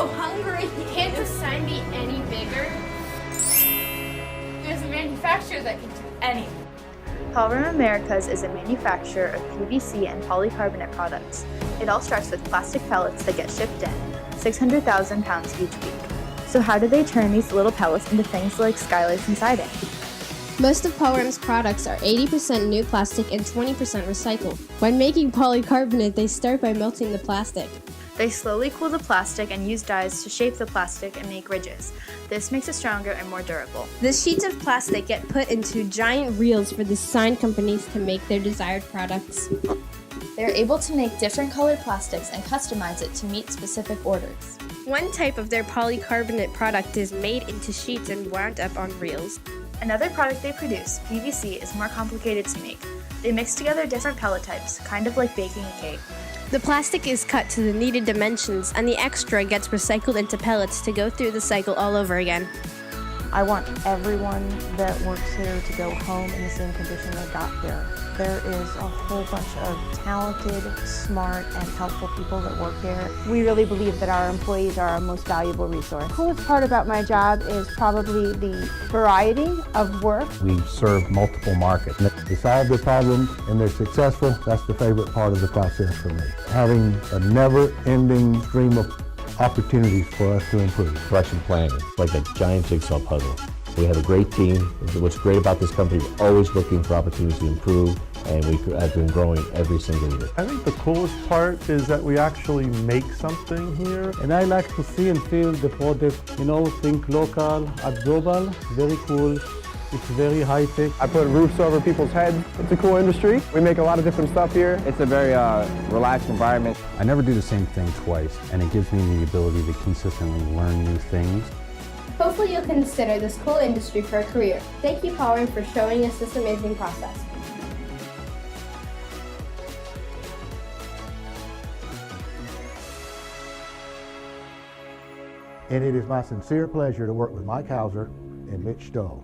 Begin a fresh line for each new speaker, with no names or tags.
so hungry.
Can't the sign be any bigger? There's a manufacturer that can do anything.
Polymer Americas is a manufacturer of PVC and polycarbonate products. It all starts with plastic pellets that get shipped in, 600,000 pounds each week. So how do they turn these little pellets into things like skylights and siding?
Most of Polyram's products are 80% new plastic and 20% recycled. When making polycarbonate, they start by melting the plastic.
They slowly cool the plastic and use dyes to shape the plastic and make ridges. This makes it stronger and more durable.
The sheets of plastic get put into giant reels for the sign companies to make their desired products.
They're able to make different colored plastics and customize it to meet specific orders.
One type of their polycarbonate product is made into sheets and wound up on reels.
Another product they produce, PVC, is more complicated to make. They mix together different pellet types, kind of like baking a cake.
The plastic is cut to the needed dimensions, and the extra gets recycled into pellets to go through the cycle all over again.
I want everyone that works here to go home in the same condition they got here. There is a whole bunch of talented, smart, and helpful people that work here. We really believe that our employees are our most valuable resource. The coolest part about my job is probably the variety of work.
We serve multiple markets. They solve their problems and they're successful. That's the favorite part of the process for me. Having a never-ending stream of opportunities for us to improve.
Production planning, it's like a giant jigsaw puzzle. We have a great team. What's great about this company, we're always looking for opportunities to improve, and we have been growing every single year.
I think the coolest part is that we actually make something here.
And I like to see and feel the product, think local, at global, very cool. It's very high-tech.
I put roofs over people's heads. It's a cool industry. We make a lot of different stuff here. It's a very relaxed environment.
I never do the same thing twice, and it gives me the ability to consistently learn new things.
Hopefully you'll consider this cool industry for a career. Thank you, Polyram, for showing us this amazing process.
And it is my sincere pleasure to work with Mike Hauser and Mitch Stoll.